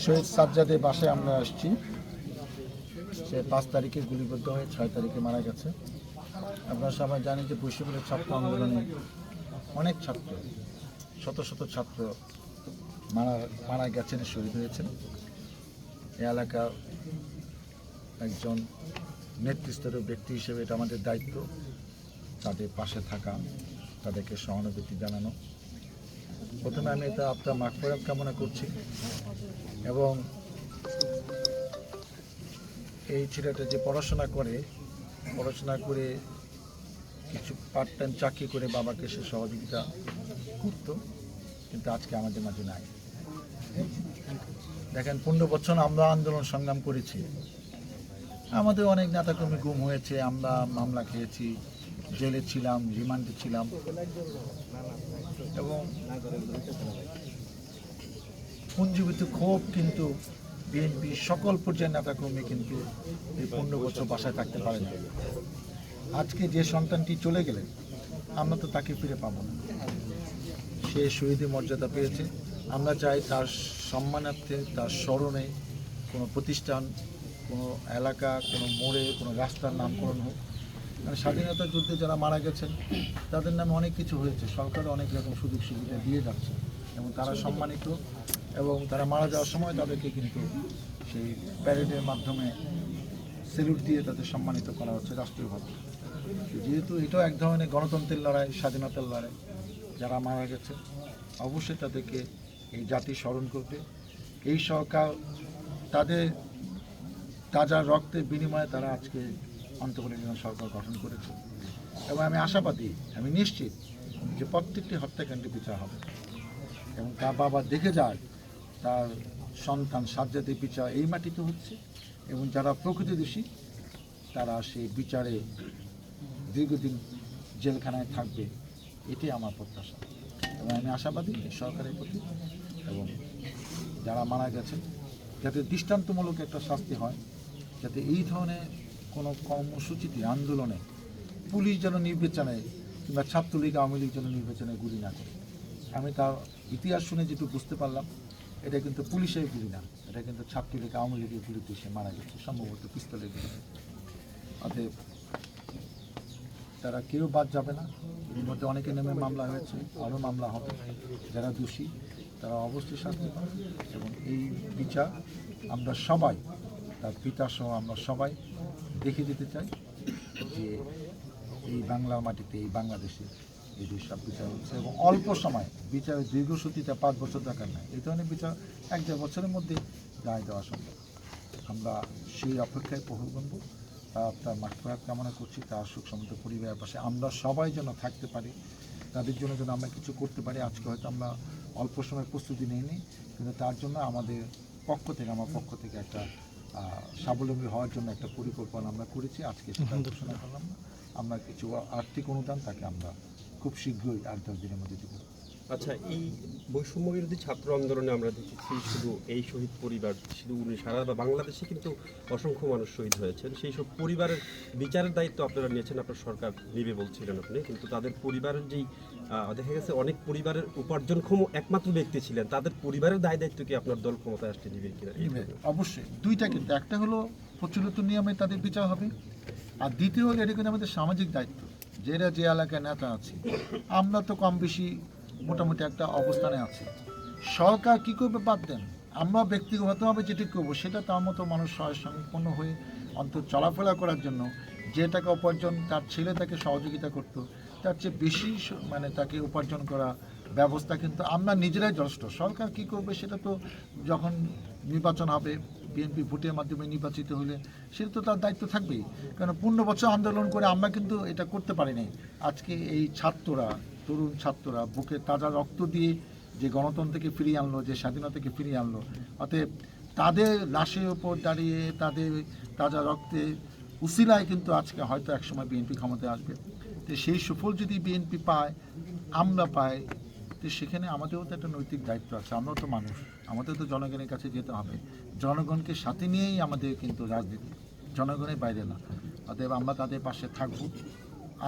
শহীদ সাজ্জাদের বাসায় আমরা আসছি। সে 5 তারিখে গুলিবিদ্ধ হয়ে 6 তারিখে মারা গেছে। আপনারা সবাই জানেন যে বৈষম্যের ছাত্র আন্দোলনে অনেক ছাত্র, শত শত ছাত্র মারা গেছেন, শহীদ হয়েছেন। এই এলাকার একজন নেতৃস্তরীয় ব্যক্তি হিসেবে এটা আমাদের দায়িত্ব, তাদের পাশে থাকা, তাদেরকে সহানুভূতি জানানো। প্রথমে আমি এটা আপনার মাগফিরাত কামনা করছি এবং এই ছেলেটা যে পড়াশোনা করে কিছু পার্ট টাইম চাকরি করে বাবাকে সে সহযোগিতা করতো, কিন্তু আজকে আমাদের মাঝে নাই। দেখেন 15 বছর আমরা আন্দোলন সংগ্রাম করেছি, আমাদের অনেক নেতাকর্মী গুম হয়েছে, আমরা মামলা খেয়েছি, জেলে ছিলাম, রিমান্ডে ছিলাম এবং পুঞ্জীবিত ক্ষোভ কিন্তু বিএনপি সকল পর্যায়ের নেতাকর্মী কিন্তু এই 15 বছর বাসায় থাকতে পারে না। আজকে যে সন্তানটি চলে গেলেন আমরা তো তাকে ফিরে পাবো না। সে শহীদের মর্যাদা পেয়েছে। আমরা চাই তার সম্মানার্থে, তার স্মরণে কোনো প্রতিষ্ঠান, কোনো এলাকা, কোনো মোড়ে, কোনো রাস্তার নামকরণ হোক। মানে স্বাধীনতা যুদ্ধে যারা মারা গেছেন তাদের নামে অনেক কিছু হয়েছে, সরকার অনেক রকম সুযোগ সুবিধা দিয়ে যাচ্ছে এবং তারা সম্মানিত, এবং তারা মারা যাওয়ার সময় তাদেরকে কিন্তু সেই প্যারেডের মাধ্যমে স্যালুট দিয়ে তাদের সম্মানিত করা হচ্ছে রাষ্ট্রীয়ভাবে। যেহেতু এটাও এক ধরনের গণতন্ত্রের লড়াই, স্বাধীনতার লড়াই, যারা মারা গেছে অবশ্যই তাদেরকে এই জাতি স্মরণ করবে। এই সরকার তাদের তাজা রক্তের বিনিময়ে তারা আজকে অন্তর্বর্তীকালীন সরকার গঠন করেছে এবং আমি আশাবাদী, আমি নিশ্চিত যে প্রত্যেকটি হত্যাকাণ্ডে বিচার হবে এবং তার বাবা দেখে যায় তার সন্তান সাজ্জাদের বিচার এই মাটিতে হচ্ছে এবং যারা প্রকৃত দোষী তারা সেই বিচারে দীর্ঘদিন জেলখানায় থাকবে, এটি আমার প্রত্যাশা এবং আমি আশাবাদী সরকারের প্রতি। এবং যারা মারা গেছেন যাতে দৃষ্টান্তমূলক একটা শাস্তি হয়, যাতে এই ধরনের কোনো কর্মসূচিতে আন্দোলনে পুলিশ যেন নির্বাচনে কিংবা ছাত্রলীগ আওয়ামী লীগ যেন নির্বাচনে গুলি না করে। আমি তার ইতিহাস শুনে যেটুকু বুঝতে পারলাম, এটা কিন্তু পুলিশের গুলি না, এটা কিন্তু ছাত্রলীগ আওয়ামী লীগের গুলিতে সে মারা গেছে, সম্ভবত পিস্তলের গুলিতে। অতএব তারা কেউ বাদ যাবে না। এর মধ্যে অনেকের নামে মামলা হয়েছে, আরও মামলা হবে। যারা দোষী তারা অবশ্যই শাস্তি পাবে এবং এই বিচার আমরা সবাই, তার পিতা সহ আমরা সবাই দেখে যেতে চাই যে এই বাংলার মাটিতে, এই বাংলাদেশে এই সব বিচার হচ্ছে এবং অল্প সময় বিচারের দীর্ঘসূত্রিতা 5 বছর দরকার নাই, এই ধরনের বিচার 1-1.5 বছরের মধ্যে রায় দেওয়া সম্ভব। আমরা সেই অপেক্ষায় প্রহর গুনব। তার মাগফিরাত কামনা করছি, তার সুখ সমৃদ্ধ পরিবারের পাশে আমরা সবাই যেন থাকতে পারি, তাদের জন্য যেন আমরা কিছু করতে পারি। আজকে হয়তো আমরা অল্প সময় প্রস্তুতি নিইনি, কিন্তু তার জন্য আমাদের পক্ষ থেকে, আমার পক্ষ থেকে একটা স্বাবলম্বী হওয়ার জন্য একটা পরিকল্পনা আমরা করেছি। আজকে সেটা ঘোষণা করলাম না, আমরা কিছু আর্থিক অনুদান তাকে আমরা খুব শীঘ্রই 8-10 দিনের মধ্যে দেব। আচ্ছা, এই বৈষম্য বিরোধী ছাত্র আন্দোলনে আমরা দেখেছি শুধু এই শহীদ পরিবার, শুধু উনি সারা বাংলাদেশে কিন্তু অসংখ্য মানুষ শহীদ হয়েছেন, সেই সব পরিবারের বিচারের দায়িত্ব আপনারা নিয়েছেন, আপনার সরকার নেবে বলছিলেন আপনি, কিন্তু তাদের পরিবারের যেই দেখা গেছে অনেক পরিবারের উপার্জনক্ষম একমাত্র ব্যক্তি ছিলেন, তাদের পরিবারের দায় দায়িত্ব কি আপনার দল ক্ষমতায় আসতে দিবে কিনা? অবশ্যই দুইটা, কিন্তু একটা হলো প্রচলিত নিয়মে তাদের বিচার হবে, আর দ্বিতীয় হলো এটা কিন্তু আমাদের সামাজিক দায়িত্ব। যেটা যে এলাকায় নেতা আছে, আমরা তো কম বেশি মোটামুটি একটা অবস্থানে আছি, সরকার কী করবে বাদ দেন, আমরা ব্যক্তিগতভাবে যেটি করবো সেটা তার মতো মানুষ সম্পন্ন হয়ে অন্তত চলাফেরা করার জন্য যে টাকা উপার্জন তার ছেলে তাকে সহযোগিতা করতো, তার চেয়ে বেশি মানে তাকে উপার্জন করা ব্যবস্থা কিন্তু আমরা নিজেরাই যথেষ্ট। সরকার কী করবে সেটা তো যখন নির্বাচন হবে, বিএনপি ভোটের মাধ্যমে নির্বাচিত হলে সেটা তো তার দায়িত্ব থাকবেই। কারণ 15 বছর আন্দোলন করে আমরা কিন্তু এটা করতে পারিনি। আজকে এই ছাত্ররা, তরুণ ছাত্ররা বুকে তাজা রক্ত দিয়ে যে গণতন্ত্রকে ফিরিয়ে আনলো, যে স্বাধীনতাকে ফিরিয়ে আনলো, অতএব তাদের লাশের ওপর দাঁড়িয়ে তাদের তাজা রক্তে উসিলায় কিন্তু আজকে হয়তো একসময় বিএনপি ক্ষমতায় আসবে। তো সেই সুফল যদি বিএনপি পায়, আমরা পাই, তো সেখানে আমাদেরও তো একটা নৈতিক দায়িত্ব আছে। আমরাও তো মানুষ, আমাদের তো জনগণের কাছে যেতে হবে, জনগণকে সাথে নিয়েই আমাদের কিন্তু রাজনীতি, জনগণের বাইরে না। অতএব আমরা তাদের পাশে থাকবো,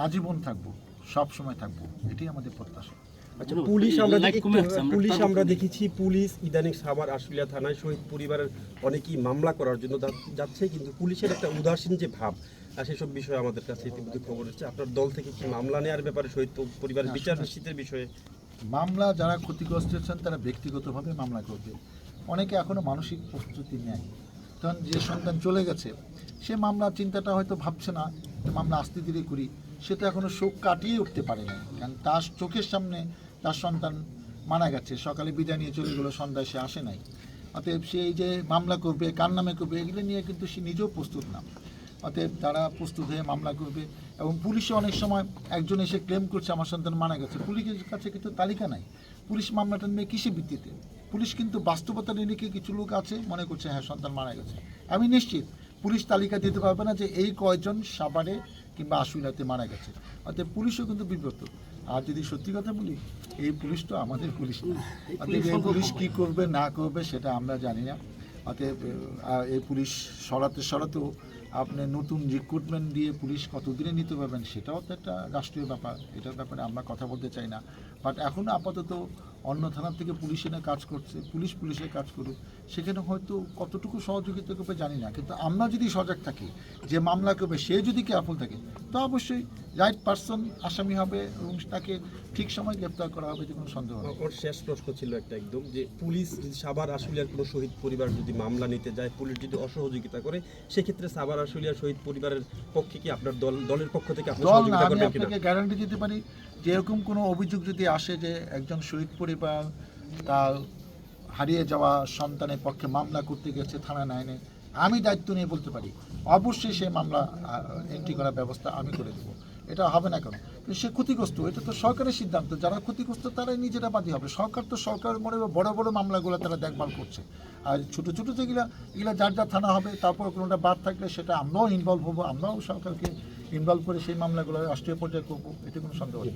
আজীবন থাকবো, সব সময় থাকবো, এটি আমাদের প্রত্যাশা। আচ্ছা, পুলিশ আমরা দেখেছি পুলিশ ইদানিং সাভার আশুলিয়া থানায় শহীদ পরিবারের অনেকেই মামলা করার জন্য যাচ্ছে, কিন্তু পুলিশের একটা উদাসীন যে ভাব আর সেসব বিষয়ে আমাদের কাছে ইতিমধ্যে খবর এসেছে। আপনার দল থেকে কি মামলা নেওয়ার ব্যাপারে শহীদ পরিবারের বিচার নিশ্চিতের বিষয়ে? মামলা যারা ক্ষতিগ্রস্ত হচ্ছেন তারা ব্যক্তিগতভাবে মামলা করবে। অনেকে এখনো মানসিক প্রস্তুতি নেয়, কারণ যে সন্তান চলে গেছে সে মামলার চিন্তাটা হয়তো ভাবছে না যে মামলা আস্তে ধীরে করি, সে তো এখনো শোক কাটিয়ে উঠতে পারে না, কারণ তার চোখের সামনে তার সন্তান মারা গেছে, সকালে বিদায় নিয়ে চলে গেলো, সন্ধ্যায় সে আসে নাই। অতএব সে এই যে মামলা করবে, কার নামে করবে, এগুলো নিয়ে কিন্তু সে নিজেও প্রস্তুত না। অতএব তারা প্রস্তুত হয়ে মামলা করবে। এবং পুলিশে অনেক সময় একজন এসে ক্লেম করছে আমার সন্তান মারা গেছে, পুলিশের কাছে কিন্তু তালিকা নাই, পুলিশ মামলাটা নেবে কিসের ভিত্তিতে? পুলিশ কিন্তু বাস্তবতা নিরিখে কিছু লোক আছে মনে করছে হ্যাঁ সন্তান মারা গেছে। আমি নিশ্চিত পুলিশ তালিকা দিতে পারবে না যে এই কয়জন সাভারে কিংবা আশুলিয়াতে মারা গেছে। অতএব পুলিশও কিন্তু বিব্রত। আর যদি সত্যি কথা বলি, এই পুলিশ তো আমাদের পুলিশ না। অতএব এই পুলিশ কী করবে না করবে সেটা আমরা জানি না। অতএব এই পুলিশ সরাতেও আপনি নতুন রিক্রুটমেন্ট দিয়ে পুলিশ কতদিনে নিতে পারবেন সেটাও তো একটা রাষ্ট্রীয় ব্যাপার, এটার ব্যাপারে আমরা কথা বলতে চাই না। বাট এখন আপাতত অন্য থানার থেকে পুলিশ এনে কাজ করছে, পুলিশের কাজ করুক, সেখানে হয়তো কতটুকু সহযোগিতা করবে জানি না, কিন্তু আমরা যদি সজাগ থাকি, যে মামলা করবে সে যদি কেয়ারফুল থাকে, তো অবশ্যই রাইট পারসন আসামি হবে এবং তাকে ঠিক সময় গ্রেপ্তার করা হবে, যে কোনো সন্দেহ নেই। ওর শেষ প্রশ্ন ছিল একটা একদম, যে পুলিশ যদি সাভার আশুলিয়ার কোনো শহীদ পরিবার যদি মামলা নিতে যায়, পুলিশ যদি অসহযোগিতা করে, সেক্ষেত্রে সাভার আশুলিয়ার শহীদ পরিবারের পক্ষে কি আপনার দলের পক্ষ থেকে আপনি দল না, সহযোগিতা আমি করবেন কিনা? আপনাকে গ্যারান্টি দিতে পারি যে এরকম কোনো অভিযোগ যদি আসে যে একজন শহীদ পরিবার তার হারিয়ে যাওয়া সন্তানের পক্ষে মামলা করতে গেছে থানা আইনে, আমি দায়িত্ব নিয়ে বলতে পারি অবশ্যই সে মামলা এন্ট্রি করার ব্যবস্থা আমি করে দেবো। এটা হবে না কেন? কিন্তু সে ক্ষতিগ্রস্ত, এটা তো সরকারের সিদ্ধান্ত, যারা ক্ষতিগ্রস্ত তারাই নিজেরা বাদী হবে। সরকার তো সরকারের মনে বড় বড় মামলাগুলো তারা দেখভাল করছে, আর ছোটো ছোটো যেগুলো এগুলো যার থানা হবে, তারপর কোনোটা বাদ থাকলে সেটা আমরাও ইনভলভ হবো, আমরাও সরকারকে ইনভলভ করে সেই মামলাগুলো রাষ্ট্রীয় পর্যায়ে করবো, এতে কোনো সন্দেহ নেই।